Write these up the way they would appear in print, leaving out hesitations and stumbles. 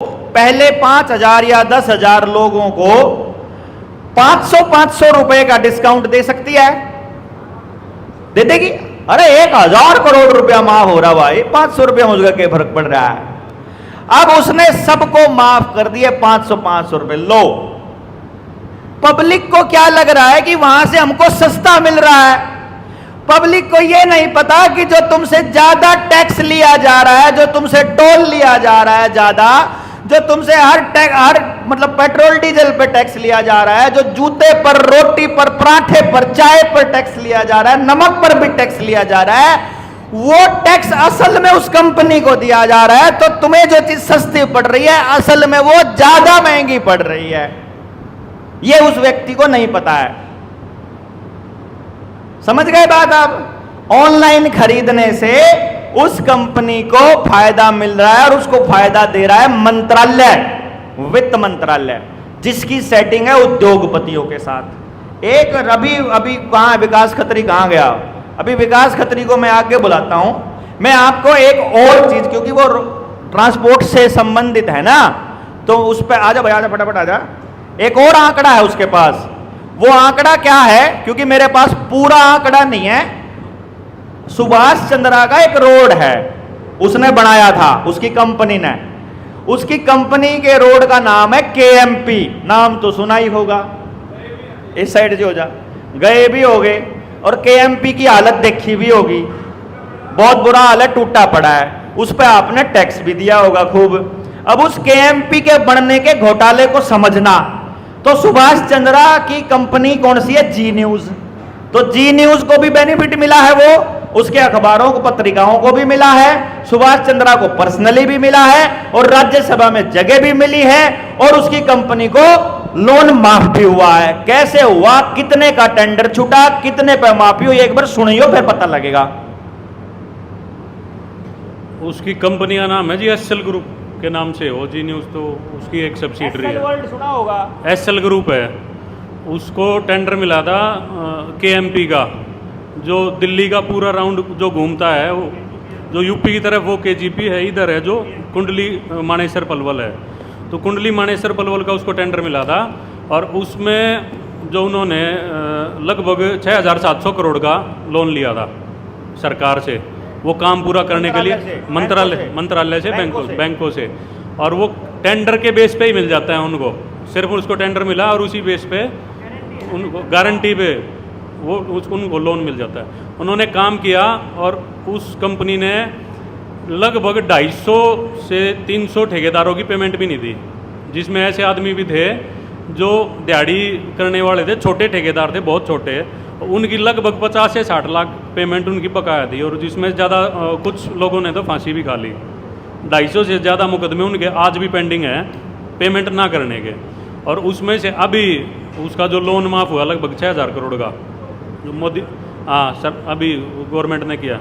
पहले 5,000 या 10,000 लोगों को 500 रुपए का डिस्काउंट दे सकती है? दे देगी? अरे 1,000 करोड़ रुपया माफ हो रहा भाई, 500 रुपया मुझे क्या फर्क पड़ रहा है। अब उसने सबको माफ कर दिए 500 रुपए। लो, पब्लिक को क्या लग रहा है कि वहां से हमको सस्ता मिल रहा है। पब्लिक को यह नहीं पता कि जो तुमसे ज्यादा टैक्स लिया जा रहा है, जो तुमसे टोल लिया जा रहा है ज्यादा, जो तुमसे हर मतलब पेट्रोल डीजल पे टैक्स लिया जा रहा है, जो जूते पर, रोटी पर, पराठे पर, चाय पर टैक्स लिया जा रहा है, नमक पर भी टैक्स लिया जा रहा है, वो टैक्स असल में उस कंपनी को दिया जा रहा है। तो तुम्हें जो चीज सस्ती पड़ रही है असल में वो ज्यादा महंगी पड़ रही है। ये उस व्यक्ति को नहीं पता है। समझ गए बात आप? ऑनलाइन खरीदने से उस कंपनी को फायदा मिल रहा है और उसको फायदा दे रहा है मंत्रालय, वित्त मंत्रालय, जिसकी सेटिंग है उद्योगपतियों के साथ। एक अभी कहां विकास खत्री कहां गया? अभी विकास खत्री को मैं आगे बुलाता हूं। मैं आपको एक और चीज, क्योंकि वो ट्रांसपोर्ट से संबंधित है ना, तो उस पर आजा भाई, आजा फटाफट आजा। एक और आंकड़ा है उसके पास। वो आंकड़ा क्या है? क्योंकि मेरे पास पूरा आंकड़ा नहीं है। सुभाष चंद्रा का एक रोड है, उसने बनाया था, उसकी कंपनी ने। उसकी कंपनी के रोड का नाम है केएमपी। नाम तो सुना ही होगा। इस साइड से हो जा, गए भी होगे और केएमपी की हालत देखी भी होगी। बहुत बुरा हाल है, टूटा पड़ा है। उस पर आपने टैक्स भी दिया होगा खूब। अब उस केएमपी के बनने के घोटाले को समझना, तो सुभाष चंद्रा की कंपनी कौन सी है? जी न्यूज। तो जी न्यूज को भी बेनिफिट मिला है, वो उसके अखबारों को, पत्रिकाओं को भी मिला है, सुभाष चंद्रा को पर्सनली भी मिला है, और राज्यसभा में जगह भी मिली है, और उसकी कंपनी को लोन माफ भी हुआ है। कैसे हुआ? कितने का टेंडर छूटा, कितने पे माफी हुई, एक बार सुनियो फिर पता लगेगा। उसकी कंपनी का नाम है जी एसएल ग्रुप के नाम से हो। जी न्यूज तो उसकी एक सब्सिडरी है। वर्ल्ड सुना होगा? एसएल ग्रुप है। उसको टेंडर मिला था केएमपी का, जो दिल्ली का पूरा राउंड जो घूमता है, वो जो यूपी की तरफ वो केजीपी है, इधर है जो कुंडली मानेसर पलवल है। तो कुंडली मानेसर पलवल का उसको टेंडर मिला था, और उसमें जो उन्होंने लगभग 6,700 करोड़ का लोन लिया था सरकार से, वो काम पूरा करने के लिए। मंत्रालय से, बैंकों से। और वो टेंडर के बेस पे ही मिल जाता है उनको, सिर्फ उसको टेंडर मिला और उसी बेस पे उनको गारंटी पे वो उनको लोन मिल जाता है। उन्होंने काम किया और उस कंपनी ने लगभग 250 से 300 ठेकेदारों की पेमेंट भी नहीं दी, जिसमें ऐसे आदमी भी थे जो दिहाड़ी करने वाले थे, छोटे ठेकेदार थे, बहुत छोटे। उनकी लगभग 50 से 60 लाख पेमेंट उनकी बकाया थी, और जिसमें ज़्यादा कुछ लोगों ने तो फांसी भी खा ली। 250 से ज़्यादा मुकदमे उनके आज भी पेंडिंग है पेमेंट ना करने के। और उसमें से अभी उसका जो लोन माफ़ हुआ लगभग 6,000 करोड़ का, जो मोदी, हाँ सर, अभी गवर्नमेंट ने किया,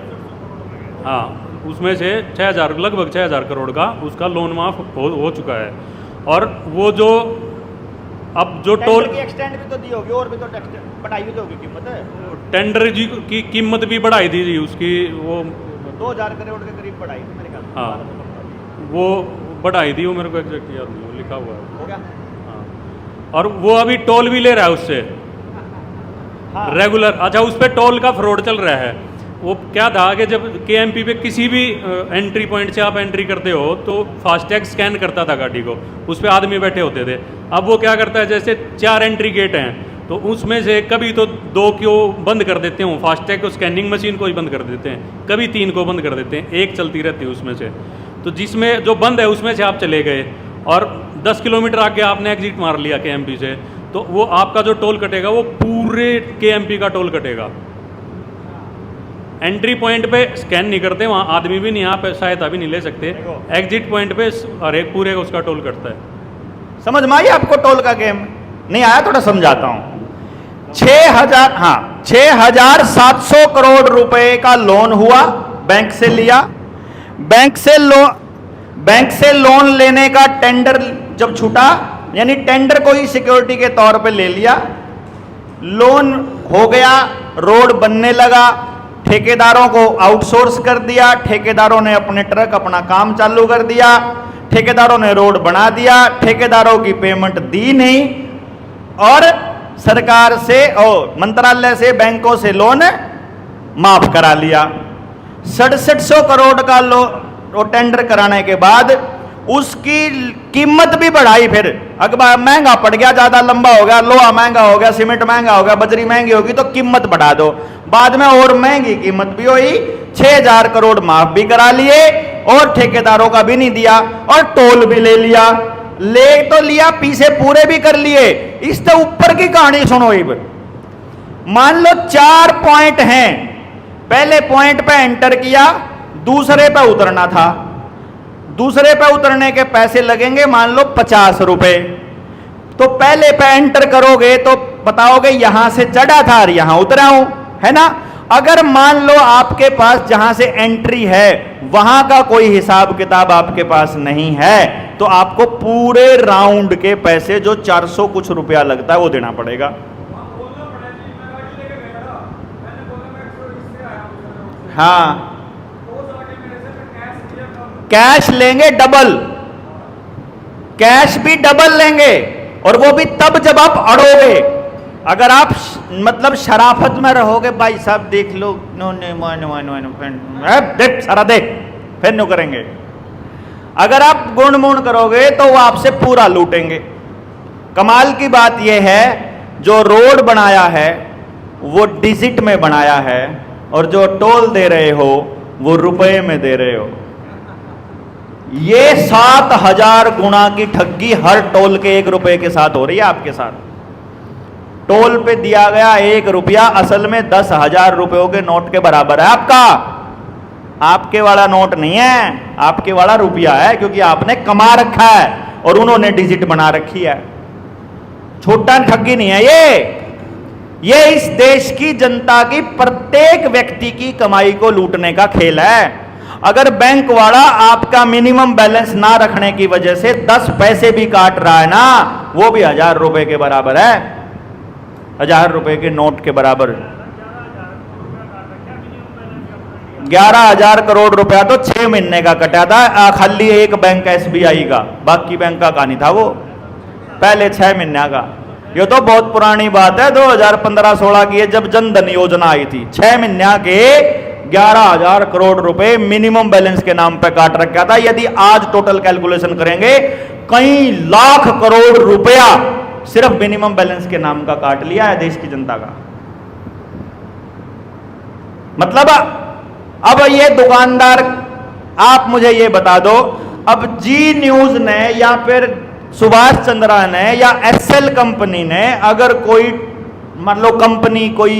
हाँ, उसमें से 6,000, लगभग 6,000 करोड़ का उसका लोन माफ़ हो चुका है। और वो जो अब जो टोल की एक्सटेंड भी तो दी होगी, और भी तो बढ़ाई भी तो होगी कीमत है। टेंडर जी की कीमत भी बढ़ाई थी जी उसकी, वो 2,000 करोड़ के करीब बढ़ाई थी मेरे ख्याल से। हाँ, वो बढ़ाई थी, वो मेरे को एग्जैक्ट याद नहीं, वो लिखा हुआ है। हो गया? हाँ, और वो अभी टोल भी ले रहा है उससे, हाँ। रेगुलर। अच्छा, उस पर टोल का फ्रॉड चल रहा है। वो क्या था कि जब केएमपी पे किसी भी एंट्री पॉइंट से आप एंट्री करते हो तो फास्टैग स्कैन करता था गाड़ी को, उस पर आदमी बैठे होते थे। अब वो क्या करता है, जैसे 4 एंट्री गेट हैं, तो उसमें से कभी तो 2 को बंद कर देते हैं, फास्टैग को, स्कैनिंग मशीन को ही बंद कर देते हैं, कभी 3 को बंद कर देते हैं, एक चलती रहती है उसमें से। तो जिसमें जो बंद है उसमें से आप चले गए और 10 किलोमीटर आगे आपने एग्जिट मार लिया केएमपी से, तो वो आपका जो टोल कटेगा वो पूरे केएमपी का टोल कटेगा। एंट्री पॉइंट पे स्कैन नहीं करते, वहाँ आदमी भी नहीं, आप सहायता भी नहीं ले सकते। एग्जिट पॉइंट पे हर एक पूरे का उसका टोल कटता है। समझ में आई आपको टोल का गेम? नहीं आया? थोड़ा समझाता हूं। 6,700 करोड़ रुपए का लोन हुआ, बैंक से लिया। बैंक से लोन लेने का टेंडर जब छूटा, यानी टेंडर को ही सिक्योरिटी के तौर पे ले लिया, लोन हो गया, रोड बनने लगा, ठेकेदारों को आउटसोर्स कर दिया, ठेकेदारों ने अपने ट्रक अपना काम चालू कर दिया, ठेकेदारों ने रोड बना दिया, ठेकेदारों की पेमेंट दी नहीं, और सरकार से और मंत्रालय से बैंकों से लोन माफ करा लिया। 6700 करोड़ का वो टेंडर कराने के बाद उसकी कीमत भी बढ़ाई, फिर अखबार महंगा पड़ गया, ज्यादा लंबा हो गया, लोहा महंगा हो गया, सीमेंट महंगा हो गया, बजरी महंगी होगी तो कीमत बढ़ा दो। बाद में और महंगी कीमत भी हुई, 6000 करोड़ माफ भी करा लिए और ठेकेदारों का भी नहीं दिया, और टोल भी ले लिया। ले तो लिया, पीछे पूरे भी कर लिए। इससे ऊपर की कहानी सुनो। मान लो 4 पॉइंट हैं, पहले पॉइंट पे एंटर किया, दूसरे पे उतरना था, दूसरे पे उतरने के पैसे लगेंगे मान लो 50 रुपए। तो पहले पे एंटर करोगे तो बताओगे यहां से चढ़ा था और यहां उतरा हूं, है ना। अगर मान लो आपके पास जहां से एंट्री है वहां का कोई हिसाब किताब आपके पास नहीं है, तो आपको पूरे राउंड के पैसे जो 400 कुछ रुपया लगता है वो देना पड़ेगा। हाँ, कैश लेंगे डबल, कैश भी डबल लेंगे, और वो भी तब जब आप अड़ोगे। अगर आप मतलब शराफत में रहोगे, भाई साहब देख लो, नो देख सारा देख, फिर नो करेंगे। अगर आप गुण मुण करोगे तो वो आपसे पूरा लूटेंगे। कमाल की बात यह है, जो रोड बनाया है वो डिजिट में बनाया है, और जो टोल दे रहे हो वो रुपए में दे रहे हो। ये 7000 गुना की ठगी हर टोल के 1 रुपए के साथ हो रही है आपके साथ। टोल पे दिया गया 1 रुपया असल में 10,000 रुपयों के नोट के बराबर है आपका। आपके वाला नोट नहीं है, आपके वाला रुपया है, क्योंकि आपने कमा रखा है और उन्होंने डिजिट बना रखी है। छोटा ठगी नहीं है ये इस देश की जनता की प्रत्येक व्यक्ति की कमाई को लूटने का खेल है। अगर बैंक वाला आपका मिनिमम बैलेंस ना रखने की वजह से 10 पैसे भी काट रहा है ना, वो भी 1000 रुपए के बराबर है, 1000 रुपए के नोट के बराबर। 11,000 करोड़ रुपया तो 6 महीने का कटा था, खाली एक बैंक SBI का, बाकी बैंक का नहीं था वो, पहले 6 महीने का। ये तो बहुत पुरानी बात है, 2015-16 की है, जब जन धन योजना आई थी। 6 महीने के 11,000 करोड़ रुपए मिनिमम बैलेंस के नाम पे काट रखा था। यदि आज टोटल कैलकुलेशन करेंगे, कई लाख करोड़ रुपया सिर्फ मिनिमम बैलेंस के नाम का काट लिया है देश की जनता का। मतलब अब ये दुकानदार, आप मुझे ये बता दो, अब जी न्यूज ने या फिर सुभाष चंद्रा ने या SL कंपनी ने अगर कोई मान लो कंपनी कोई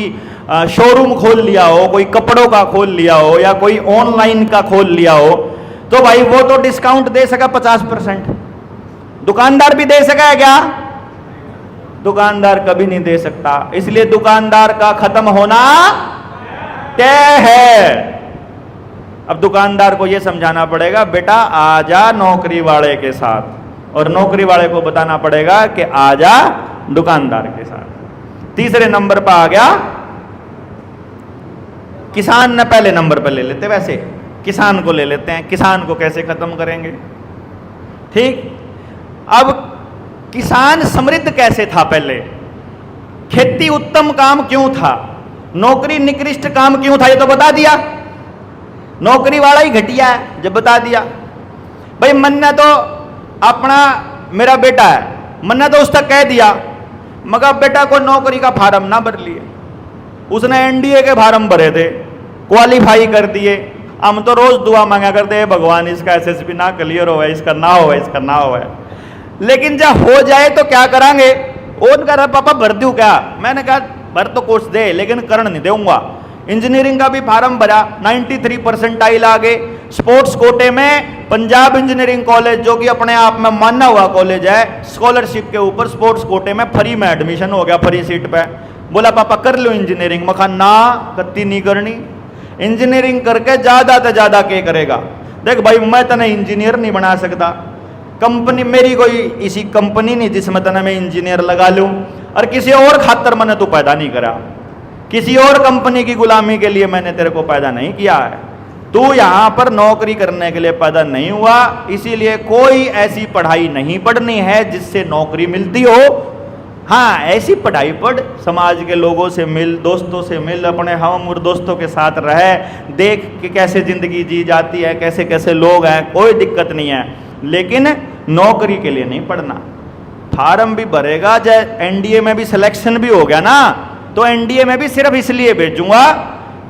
शोरूम खोल लिया हो, कोई कपड़ों का खोल लिया हो या कोई ऑनलाइन का खोल लिया हो, तो भाई वो तो डिस्काउंट दे सका 50%। दुकानदार भी दे सका है क्या? दुकानदार कभी नहीं दे सकता। इसलिए दुकानदार का खत्म होना तय है। अब दुकानदार को यह समझाना पड़ेगा, बेटा आजा नौकरी वाले के साथ, और नौकरी वाले को बताना पड़ेगा कि आजा दुकानदार के साथ। तीसरे नंबर पर आ गया किसान। ने पहले नंबर पर ले लेते, वैसे किसान को ले लेते हैं। किसान को कैसे खत्म करेंगे? ठीक, अब किसान समृद्ध कैसे था? पहले खेती उत्तम काम क्यों था? नौकरी निकृष्ट काम क्यों था? ये तो बता दिया। नौकरी वाला ही घटिया है, जब बता दिया। भाई मन्ना तो अपना मेरा बेटा है, मन्ना तो उसका कह दिया, मगर बेटा को नौकरी का फार्म ना भर लिए। उसने NDA के फार्म भरे थे, क्वालिफाई कर दिए। हम तो रोज दुआ मांगा करते हैं, भगवान इसका SSB ना क्लियर हो, इसका ना हो, इसका ना हो। लेकिन जब हो जाए तो क्या करांगे? उनका रहा पापा भर दूं क्या? मैंने कहा भर तो कोर्स दे, लेकिन करण नहीं दूंगा। इंजीनियरिंग का भी फार्म भरा, 93 परसेंटाइल आ गए। स्पोर्ट्स कोटे में पंजाब इंजीनियरिंग कॉलेज, जो कि अपने आप में माना हुआ कॉलेज है, स्कॉलरशिप के ऊपर स्पोर्ट्स कोटे में फ्री में एडमिशन हो गया, फ्री सीट पे। बोला पापा कर लो इंजीनियरिंग। मैं कहा ना, कत्ती नहीं करनी। इंजीनियरिंग करके ज्यादा से ज्यादा क्या करेगा? देख भाई, मैं तने इंजीनियर नहीं बना सकता। कंपनी मेरी कोई इसी कंपनी नहीं जिसमें तने मैं इंजीनियर लगा लूं, और किसी और खातर मैंने तो पैदा नहीं करा, किसी और कंपनी की गुलामी के लिए मैंने तेरे को पैदा नहीं किया है। तू यहां पर नौकरी करने के लिए पैदा नहीं हुआ, इसीलिए कोई ऐसी पढ़ाई नहीं पढ़नी है जिससे नौकरी मिलती हो। हाँ, ऐसी पढ़ाई पढ़, समाज के लोगों से मिल, दोस्तों से मिल, अपने हम उम्र दोस्तों के साथ रहे, देख कि कैसे जिंदगी जी जाती है, कैसे कैसे लोग हैं, कोई दिक्कत नहीं है, लेकिन नौकरी के लिए नहीं पढ़ना। फार्म भी भरेगा, जब एनडीए में भी सिलेक्शन भी हो गया ना, तो एनडीए में भी सिर्फ इसलिए भेजूंगा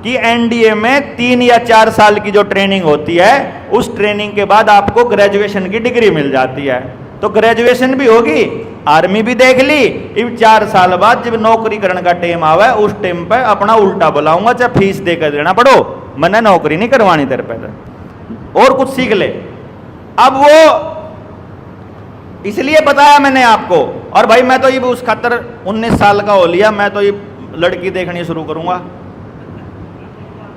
कि एनडीए में 3 या 4 साल की जो ट्रेनिंग होती है, उस ट्रेनिंग के बाद आपको ग्रेजुएशन की डिग्री मिल जाती है। तो ग्रेजुएशन भी होगी, आर्मी भी देख ली, अब 4 साल बाद जब नौकरी करने का टाइम आवे, उस टाइम पे अपना उल्टा बुलाऊंगा, चाहे फीस देकर देना पड़ो, मैंने नौकरी नहीं करवानी तेरे पे, और कुछ सीख ले। अब वो इसलिए बताया मैंने आपको। और भाई मैं तो ये उस खातर 19 साल का हो लिया, मैं तो ये लड़की देखनी शुरू करूंगा।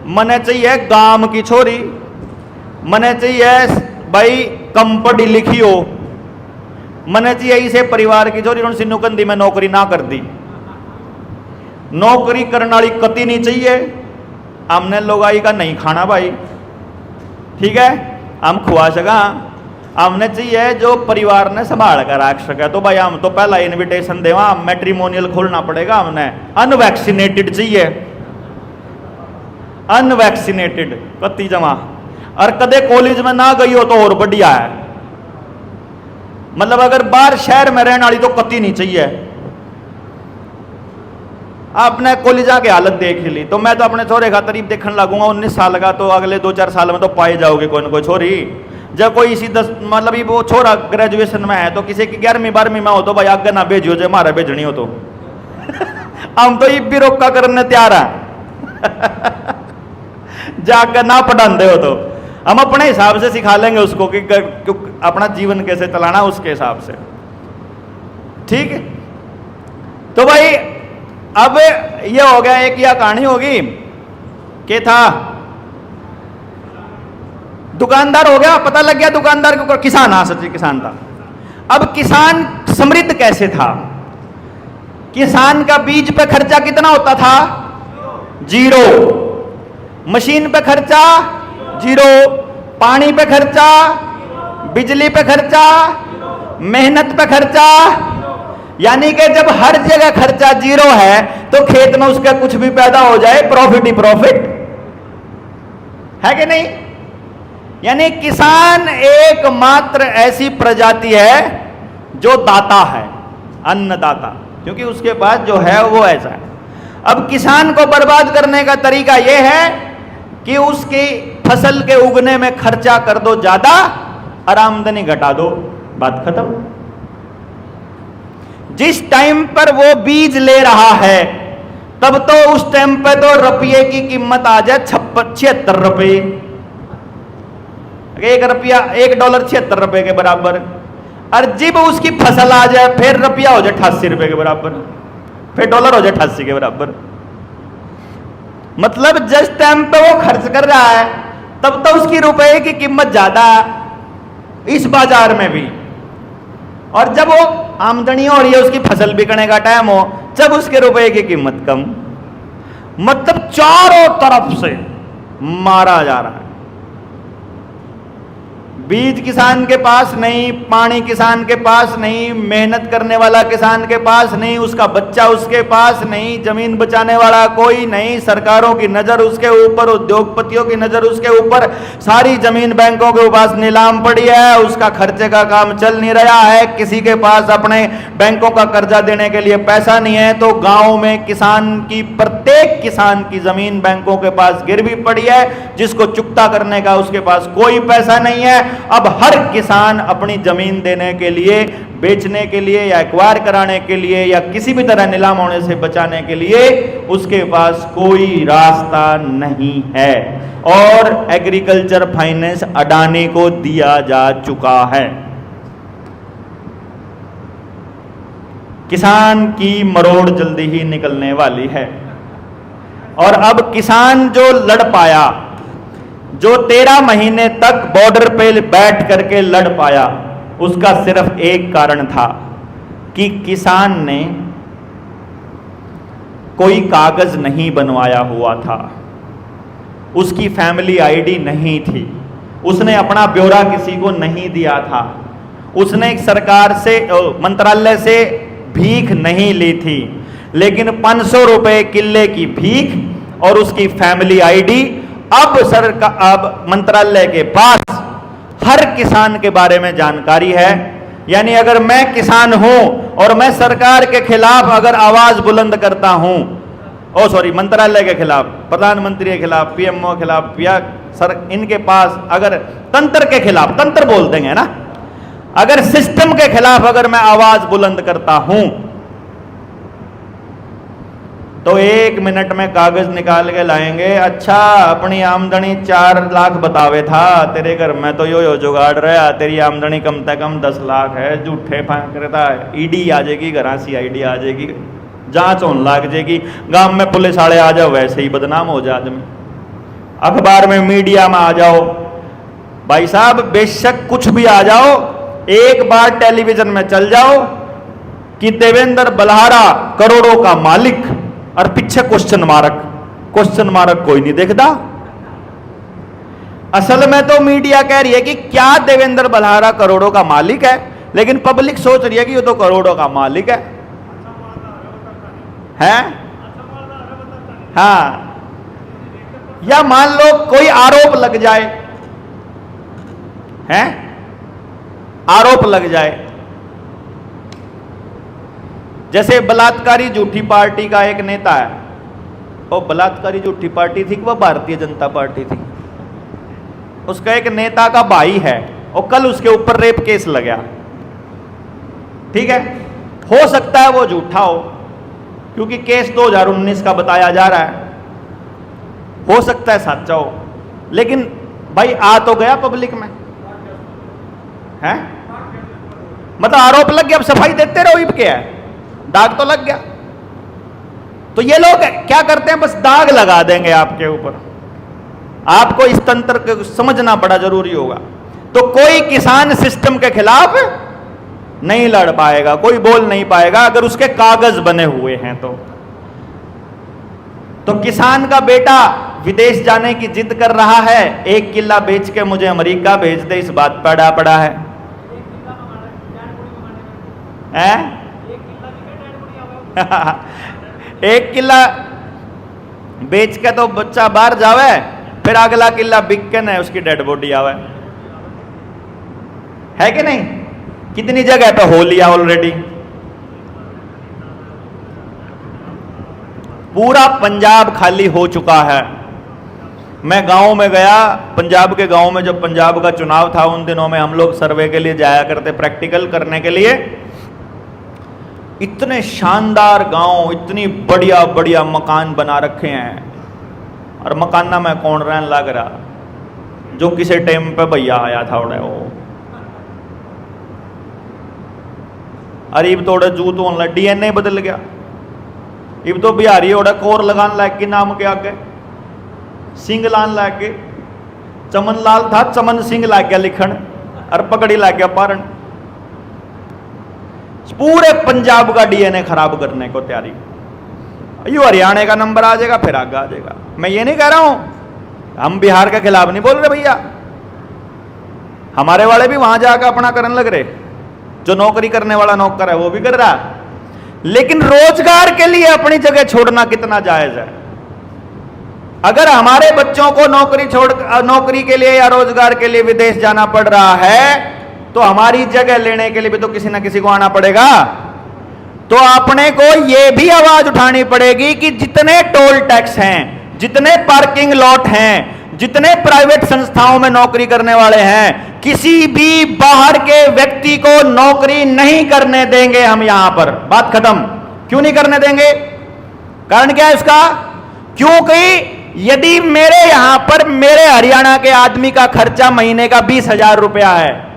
मने चाहिए गांव की छोरी, मने चाहिए भाई कम पढ़ी लिखी हो, मने चाहिए इसे परिवार की छोरी उनसे नुकंदी में नौकरी ना कर दी। नौकरी करने वाली कति नहीं चाहिए। हमने लोगाई का नहीं खाना भाई, ठीक है, हम खुआ सका। हमने चाहिए जो परिवार ने संभाल कर रख सके। तो भाई हम तो पहला इनविटेशन देवा, मैट्रिमोनियल खोलना पड़ेगा। हमने अनवैक्सीनेटेड चाहिए, अनवैक्सीनेटेड कत्ती जमा, और कदे कॉलेज में ना गई हो तो और बढ़िया है। मतलब अगर बाहर शहर में रहने वाली तो कत्ती नहीं चाहिए। आपने कॉलेजा की हालत देख ली, तो मैं तो अपने छोरे का तरीफ देखने लगूंगा। 19 साल का, तो अगले 2-4 साल में तो पाए जाओगे कोई ना कोई छोरी। जब कोई इसी 10 मतलब वो छोरा ग्रेजुएशन में है, तो किसी की 11वीं 12वीं में हो तो भाई आगे ना भेजियो, जो हमारा भेजनी हो तो हम तो ये भी रोका करने तैयार है जाकर ना पढ़ाते हो तो हम अपने हिसाब से सिखा लेंगे उसको कि अपना जीवन कैसे चलाना, उसके हिसाब से, ठीक है। तो भाई अब ये हो गया, एक यह कहानी होगी कि था दुकानदार हो गया, पता लग गया दुकानदार के ऊपर, किसान, हाँ सच्ची किसान था। अब किसान समृद्ध कैसे था? किसान का बीज पे खर्चा कितना होता था? 0। मशीन पे खर्चा 0, पानी पे खर्चा, बिजली पे खर्चा, मेहनत पे खर्चा, यानी कि जब हर जगह खर्चा 0 है तो खेत में उसका कुछ भी पैदा हो जाए, प्रॉफिट ही प्रॉफिट है कि नहीं? यानी किसान एकमात्र ऐसी प्रजाति है जो दाता है, अन्नदाता, क्योंकि उसके पास जो है वो ऐसा है। अब किसान को बर्बाद करने का तरीका यह है कि उसकी फसल के उगने में खर्चा कर दो ज्यादा और आमदनी घटा दो, बात खत्म। जिस टाइम पर वो बीज ले रहा है तब तो उस टाइम पे तो रुपये की कीमत आ जाए 76 रुपये, $1 76 रुपए के बराबर। और जब उसकी फसल आ जाए फिर रुपया हो जाए 88 रुपए के बराबर, फिर डॉलर हो जाए 88 के बराबर। मतलब जिस टाइम पे वो खर्च कर रहा है तब तो उसकी रुपए की कीमत ज्यादा है इस बाजार में भी, और जब वो आमदनी हो रही है, उसकी फसल बिकने का टाइम हो, जब उसके रुपए की कीमत कम। मतलब चारों तरफ से मारा जा रहा है। बीज किसान के पास नहीं, पानी किसान के पास नहीं, मेहनत करने वाला किसान के पास नहीं, उसका बच्चा उसके पास नहीं, जमीन बचाने वाला कोई नहीं, सरकारों की नजर उसके ऊपर, उद्योगपतियों की नजर उसके ऊपर, सारी जमीन बैंकों के पास नीलाम पड़ी है, उसका खर्चे का काम चल नहीं रहा है, किसी के पास अपने बैंकों का कर्जा देने के लिए पैसा नहीं है। तो गांव में किसान की, प्रत्येक किसान की जमीन बैंकों के पास गिरवी पड़ी है, जिसको चुकता करने का उसके पास कोई पैसा नहीं है। अब हर किसान अपनी जमीन देने के लिए, बेचने के लिए या एक्वायर कराने के लिए या किसी भी तरह नीलाम होने से बचाने के लिए उसके पास कोई रास्ता नहीं है। और एग्रीकल्चर फाइनेंस अडानी को दिया जा चुका है। किसान की मरोड़ जल्दी ही निकलने वाली है। और अब किसान जो लड़ पाया, जो 13 महीने तक बॉर्डर पे बैठ करके लड़ पाया, उसका सिर्फ एक कारण था कि किसान ने कोई कागज नहीं बनवाया हुआ था। उसकी फैमिली आईडी नहीं थी, उसने अपना ब्यौरा किसी को नहीं दिया था, उसने एक सरकार से मंत्रालय से भीख नहीं ली थी, लेकिन 500 रुपए किले की भीख और उसकी फैमिली आईडी अब मंत्रालय के पास हर किसान के बारे में जानकारी है। यानी अगर मैं किसान हूं और मैं सरकार के खिलाफ अगर आवाज बुलंद करता हूं, मंत्रालय के खिलाफ, प्रधानमंत्री के खिलाफ, पीएमओ के खिलाफ, या इनके पास अगर तंत्र के खिलाफ, तंत्र बोल देंगे ना, अगर सिस्टम के खिलाफ अगर मैं आवाज बुलंद करता हूं, तो 1 मिनट में कागज निकाल के लाएंगे, अच्छा अपनी आमदनी 4 लाख बतावे था, तेरे घर में तो यो जुगाड़ रहा, तेरी आमदनी कम से कम 10 लाख है, झूठे फांक रहता है, ईडी आ जाएगी, घर CID आ जाएगी, जांच होने लग जाएगी, गांव में पुलिस वाले आ जाओ, वैसे ही बदनाम हो जाए आदमी, अखबार में, मीडिया में आ जाओ, भाई साहब बेशक कुछ भी आ जाओ, एक बार टेलीविजन में चल जाओ कि देवेंद्र बल्हारा करोड़ों का मालिक, और पीछे क्वेश्चन मार्क कोई नहीं देखता। असल में तो मीडिया कह रही है कि क्या देवेंद्र बल्हारा करोड़ों का मालिक है, लेकिन पब्लिक सोच रही है कि ये तो करोड़ों का मालिक है। हाँ, या मान लो कोई आरोप लग जाए, हैं, आरोप लग जाए, जैसे बलात्कारी झूठी पार्टी का एक नेता है, और बलात्कारी झूठी पार्टी थी, वह भारतीय जनता पार्टी थी, उसका एक नेता का भाई है और कल उसके ऊपर रेप केस लगा, ठीक है, हो सकता है वो झूठा हो क्योंकि केस 2019 का बताया जा रहा है, हो सकता है सच्चा हो, लेकिन भाई आ तो गया पब्लिक में, है, मतलब आरोप लग गया, अब सफाई देते रहो, इब क्या है, दाग तो लग गया। तो ये लोग क्या करते हैं, बस दाग लगा देंगे आपके ऊपर। आपको इस तंत्र को समझना बड़ा जरूरी होगा। तो कोई किसान सिस्टम के खिलाफ नहीं लड़ पाएगा, कोई बोल नहीं पाएगा अगर उसके कागज बने हुए हैं तो किसान का बेटा विदेश जाने की जिद कर रहा है, 1 किला बेच के मुझे अमेरिका भेज दे, इस बात पर अड़ा पड़ा है, 1 किला बेच के तो बच्चा बाहर जावे, फिर अगला किला बिक के न उसकी डेड बॉडी आवे, है कि नहीं? कितनी जगह पे हो लिया ऑलरेडी। पूरा पंजाब खाली हो चुका है। मैं गांव में गया, पंजाब के गांव में, जब पंजाब का चुनाव था उन दिनों में हम लोग सर्वे के लिए जाया करते, प्रैक्टिकल करने के लिए। इतने शानदार गांव, इतनी बढ़िया बढ़िया मकान बना रखे हैं, और मकाना में कौन रहने लग रहा, जो किसी टाइम पे भैया आया था उड़े वो, अरे इब तो जूत होने लग, DNA बदल गया, इब तो बिहारी ओड़ा कोर लगान लग के नाम के आगे, सिंह लान लग के, चमन लाल था चमन सिंह लग गया लिखन, और पकड़ी लग गया पारण। पूरे पंजाब का DNA खराब करने को तैयारी। यू हरियाणा का नंबर आ जाएगा, फिर आगे आ जाएगा। मैं ये नहीं कह रहा हूं, हम बिहार के खिलाफ नहीं बोल रहे भैया, हमारे वाले भी वहां जाकर अपना करने लग रहे, जो नौकरी करने वाला नौकर है वो भी कर रहा, लेकिन रोजगार के लिए अपनी जगह छोड़ना कितना जायज है? अगर हमारे बच्चों को नौकरी के लिए या रोजगार के लिए विदेश जाना पड़ रहा है, तो हमारी जगह लेने के लिए भी तो किसी ना किसी को आना पड़ेगा। तो अपने को यह भी आवाज उठानी पड़ेगी कि जितने टोल टैक्स हैं, जितने पार्किंग लॉट हैं, जितने प्राइवेट संस्थाओं में नौकरी करने वाले हैं, किसी भी बाहर के व्यक्ति को नौकरी नहीं करने देंगे हम यहां पर। बात खत्म। क्यों नहीं करने देंगे? कारण क्या है इसका? क्योंकि यदि मेरे यहां पर मेरे हरियाणा के आदमी का खर्चा महीने का 20,000 रुपया है,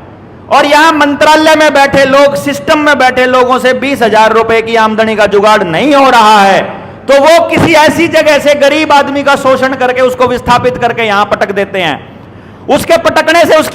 और यहां मंत्रालय में बैठे लोग, सिस्टम में बैठे लोगों से 20,000 रुपए की आमदनी का जुगाड़ नहीं हो रहा है, तो वो किसी ऐसी जगह से गरीब आदमी का शोषण करके उसको विस्थापित करके यहां पटक देते हैं। उसके पटकने से उसकी